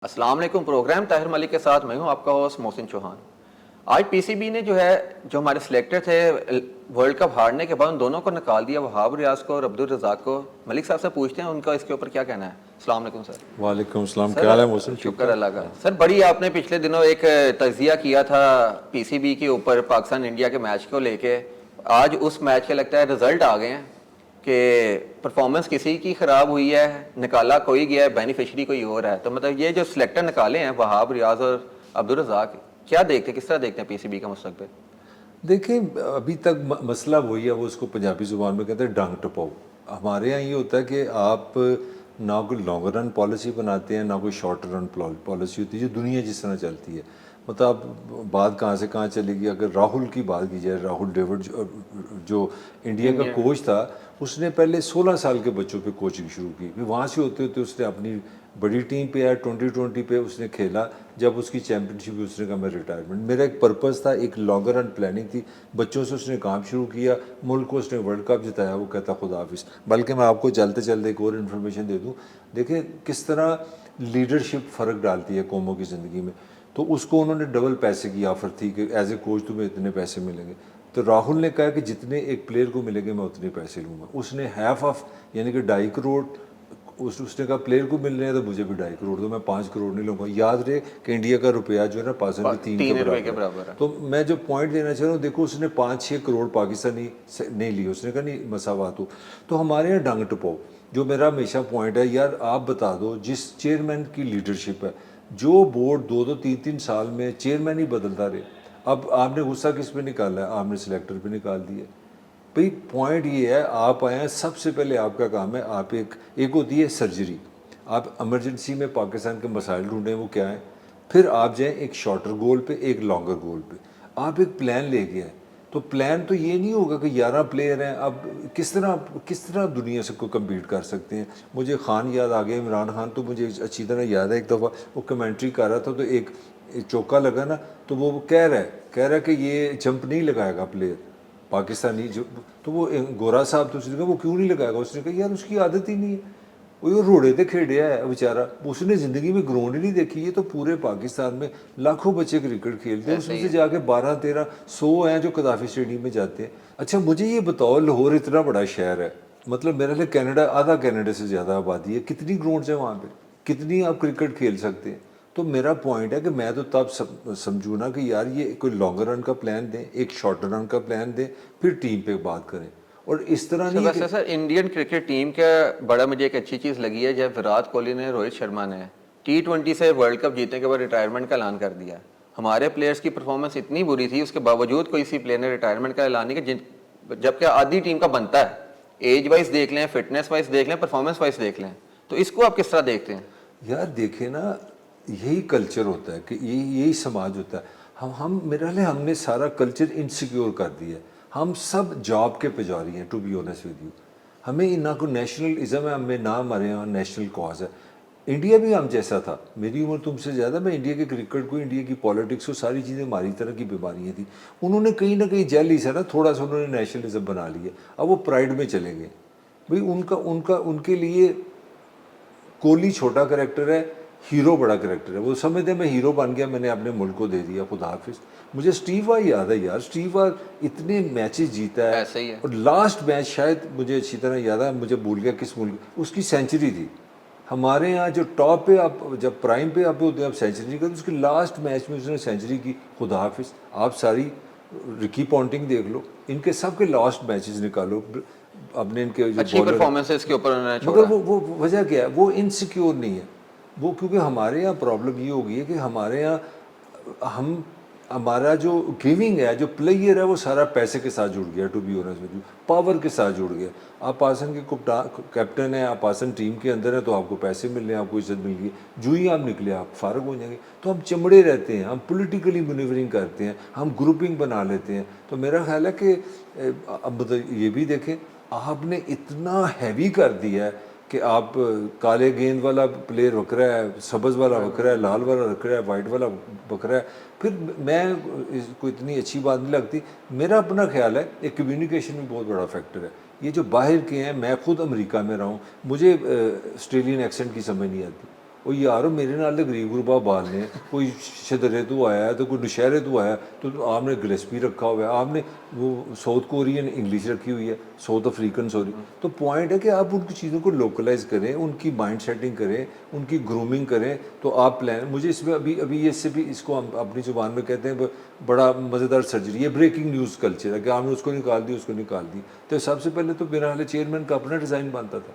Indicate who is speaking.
Speaker 1: السلام علیکم. پروگرام طاہر ملک کے ساتھ میں ہوں آپ کا ہوسٹ محسن چوہان. آج پی سی بی نے جو ہمارے سلیکٹر تھے ورلڈ کپ ہارنے کے بعد ان دونوں کو نکال دیا, وہاب ریاض کو اور عبدالرزاق کو. ملک صاحب سے پوچھتے ہیں ان کا اس کے اوپر کیا کہنا ہے. السلام علیکم سر.
Speaker 2: وعلیکم السلام. کیا حال ہے محسن؟
Speaker 1: شکر اللہ کا. سر بڑی آپ نے پچھلے دنوں ایک تجزیہ کیا تھا پی سی بی کے اوپر پاکستان انڈیا کے میچ کو لے کے. آج اس میچ کے لگتا ہے رزلٹ آ گئے ہیں کہ پرفارمنس کسی کی خراب ہوئی ہے, نکالا کوئی گیا ہے, بینیفیشری کوئی اور ہے. تو مطلب یہ جو سلیکٹر نکالے ہیں وہاب ریاض اور عبدالرزاق, کیا دیکھتے ہیں, کس طرح دیکھتے ہیں پی سی بی کا مستقبل؟
Speaker 2: دیکھیں ابھی تک مسئلہ وہی ہے, وہ اس کو پنجابی زبان میں کہتے ہیں ڈانگ ٹپاؤ. ہمارے یہاں یہ ہوتا ہے کہ آپ نہ کوئی لانگ رن پالیسی بناتے ہیں نہ کوئی شارٹ رن پالیسی ہوتی ہے, جو دنیا جس طرح چلتی ہے. مطلب اب بات کہاں سے کہاں چلے گی. اگر راہل کی بات کی جائے, راہل ڈیوڈ جو انڈیا کا کوچ تھا, اس نے پہلے 16 سال کے بچوں پہ کوچنگ شروع کی. پھر وہاں سے ہوتے ہوتے اس نے اپنی بڑی ٹیم پہ آیا, 2020 پہ اس نے کھیلا. جب اس کی چیمپئن شپ ہوئی اس نے کہا میں ریٹائرمنٹ. میرا ایک پرپز تھا, ایک لانگر رن پلاننگ تھی. بچوں سے اس نے کام شروع کیا, ملک کو اس نے ورلڈ کپ جتایا. وہ کہتا خدا حافظ. بلکہ میں آپ کو چلتے چلتے ایک اور انفارمیشن دے دوں. دیکھیں کس طرح لیڈرشپ فرق ڈالتی ہے قوموں کی زندگی میں. تو اس کو انہوں نے ڈبل پیسے کی آفر تھی کہ ایز اے کوچ تمہیں اتنے پیسے ملیں گے. تو راہل نے کہا کہ جتنے ایک پلیئر کو ملیں گے میں اتنے پیسے لوں گا. اس نے ہیف آف یعنی کہ 2.5 کروڑ اس نے کہا پلیئر کو مل رہے ہیں تو مجھے بھی 2.5 کروڑ دو, میں 5 کروڑ نہیں لوں گا. یاد رہے کہ انڈیا کا روپیہ جو ہے نا پاکستان کے 3 کے برابر ہے. تو میں جو پوائنٹ دینا چاہ رہا ہوں, دیکھو اس نے 5-6 کروڑ پاکستانی نہیں لی. اس نے کہا نہیں مساوات ہو. تو ہمارے یہاں ڈانگ ٹپاؤ جو میرا ہمیشہ پوائنٹ ہے, یار آپ بتا دو جس چیئرمین کی لیڈرشپ ہے, جو بورڈ 2-3 سال میں چیئرمین ہی بدلتا رہے. اب آپ نے غصہ کس پہ نکالا ہے؟ آپ نے سلیکٹر پہ نکال دیا. بھئی پوائنٹ یہ ہے, آپ آئے ہیں سب سے پہلے آپ کا کام ہے, آپ ایک ہوتی ہے سرجری, آپ ایمرجنسی میں پاکستان کے مسائل ڈھونڈیں وہ کیا ہیں. پھر آپ جائیں ایک شارٹر گول پہ ایک لانگر گول پہ, آپ ایک پلان لے کے آئیں. تو پلان تو یہ نہیں ہوگا کہ 11 پلیئر ہیں, اب کس طرح دنیا سے کو کمپیٹ کر سکتے ہیں. مجھے خان یاد آ گیا, عمران خان تو مجھے اچھی طرح یاد ہے. ایک دفعہ وہ کمنٹری کر رہا تھا تو ایک چوکا لگا نا, تو وہ کہہ رہا ہے کہ یہ جمپ نہیں لگائے گا پلیئر پاکستانی. تو وہ گورا صاحب تو اس نے کہا وہ کیوں نہیں لگائے گا. اس نے کہا یار اس کی عادت ہی نہیں ہے, وہ روڑے تھے کھیڑیا ہے بیچارہ, اس نے زندگی میں گراؤنڈ ہی نہیں دیکھی. یہ تو پورے پاکستان میں لاکھوں بچے کرکٹ کھیلتے ہیں, اس میں سے جا کے 12-13-100 ہیں جو قذافی اسٹیڈیم میں جاتے ہیں. اچھا مجھے یہ بتاؤ, لاہور اتنا بڑا شہر ہے, مطلب میرے لیے کینیڈا آدھا کینیڈا سے زیادہ آبادی ہے, کتنی گراؤنڈز ہیں وہاں پہ, کتنی آپ کرکٹ کھیل سکتے ہیں. تو میرا پوائنٹ ہے کہ میں تو تب سمجھوں نا کہ یار یہ کوئی لانگر رن کا پلان دیں, ایک شارٹر رن کا پلان دیں, پھر ٹیم پہ بات کریں. اور اس طرح نہیں
Speaker 1: ویسے سر انڈین کرکٹ ٹیم کا بڑا مجھے ایک اچھی چیز لگی ہے, جب وراٹ کوہلی نے روہت شرما نے T20 سے ورلڈ کپ جیتنے کے بعد ریٹائرمنٹ کا اعلان کر دیا. ہمارے پلیئرس کی پرفارمنس اتنی بری تھی, اس کے باوجود کوئی سی پلیئر نے ریٹائرمنٹ کا اعلان نہیں کیا, جبکہ آدھی ٹیم کا بنتا ہے. ایج وائز دیکھ لیں, فٹنس وائز دیکھ لیں, پرفارمنس وائز دیکھ لیں. تو اس کو آپ کس طرح دیکھتے ہیں؟
Speaker 2: یار دیکھیں نا, یہی کلچر ہوتا ہے کہ یہی سماج ہوتا ہے. میرا لئے ہم نے سارا کلچر انسیکیور کر دیا ہے. ہم سب جاب کے پجاری ہیں, to be honest with you. ہمیں نہ کوئی نیشنلزم ہے, ہمیں نہ ہمارے یہاں نیشنل کاز ہے. انڈیا بھی ہم جیسا تھا, میری عمر تم سے زیادہ, میں انڈیا کے کرکٹ کو, انڈیا کی پالیٹکس کو, ساری چیزیں ہماری طرح کی بیماریاں تھیں. انہوں نے کہیں نہ کہیں جیلی سے نا تھوڑا سا انہوں نے نیشنلزم بنا لیا. اب وہ پرائڈ میں چلے گئے. بھئی ان کے لیے کوہلی چھوٹا کریکٹر ہے, ہیرو بڑا کریکٹر ہے. وہ سمجھتے ہیں میں ہیرو بن گیا, میں نے اپنے ملک کو دے دیا, خدا حافظ. مجھے اسٹیو وا یاد ہے یار, اسٹیو وا اتنے میچز جیتا ہے,
Speaker 1: ایسے ہی ہے.
Speaker 2: اور لاسٹ میچ شاید مجھے اچھی طرح یاد ہے, مجھے بھول گیا کس ملک, اس کی سینچری تھی. ہمارے یہاں جو ٹاپ پہ آپ جب پرائم پہ آپ ہوتے ہیں آپ سینچری کرتے, اس کے لاسٹ میچ میں اس نے سینچری کی, خدا حافظ. آپ ساری رکی پونٹنگ دیکھ لو, ان کے سب کے لاسٹ میچز نکالو, اپنے ان کے جو
Speaker 1: اچھی پرفارمنس ہے اس کے اوپر انہوں نے چھوڑا.
Speaker 2: مگر وہ وجہ کیا ہے, وہ انسیکیور نہیں ہے وہ, کیونکہ ہمارے یہاں پرابلم یہ ہو گئی ہے کہ ہمارے یہاں ہمارا جو گیونگ ہے, جو پلیئر ہے, وہ سارا پیسے کے ساتھ جڑ گیا, to be honest with you, power کے ساتھ جڑ گیا. آپ پاکستان کے کیپٹن ہیں, آپ پاکستان ٹیم کے اندر ہیں, تو آپ کو پیسے مل رہے ہیں, آپ کو عزت مل گئی. جو ہی آپ نکلے آپ فارغ ہو جائیں گے. تو ہم چمڑے رہتے ہیں, ہم پولیٹیکلی مینیورنگ کرتے ہیں, ہم گروپنگ بنا لیتے ہیں. تو میرا خیال ہے کہ اب یہ بھی دیکھیں, آپ نے اتنا ہیوی کر دیا ہے کہ آپ کالے گیند والا پلیئر بکرا ہے, سبز والا بکرا ہے, لال والا بکرا ہے, وائٹ والا بکرا ہے. پھر میں کو اتنی اچھی بات نہیں لگتی. میرا اپنا خیال ہے ایک کمیونیکیشن میں بہت بڑا فیکٹر ہے. یہ جو باہر کے ہیں, میں خود امریکہ میں رہا ہوں, مجھے آسٹریلین ایکسنٹ کی سمجھ نہیں آتی. وہ یارو میرے نال تے غریب غربا بال نے, کوئی شدرے تو آیا ہے تو کوئی نشہرے تو آیا, تو آپ نے گلیسپی رکھا ہوا ہے, آپ نے وہ ساؤتھ کورین انگلش رکھی ہوئی ہے, ساؤتھ افریقن سوری. تو پوائنٹ ہے کہ آپ ان کی چیزوں کو لوکلائز کریں, ان کی مائنڈ سیٹنگ کریں, ان کی گرومنگ کریں, تو آپ پلان. مجھے اس میں ابھی اس سے بھی, اس کو ہم اپنی زبان میں کہتے ہیں بڑا مزیدار سرجری, یہ بریکنگ نیوز کلچر ہے کہ آپ نے اس کو نکال دی, اس کو نکال دی. تو سب سے پہلے تو میرا حال چیئرمین کا اپنا ڈیزائن بنتا تھا.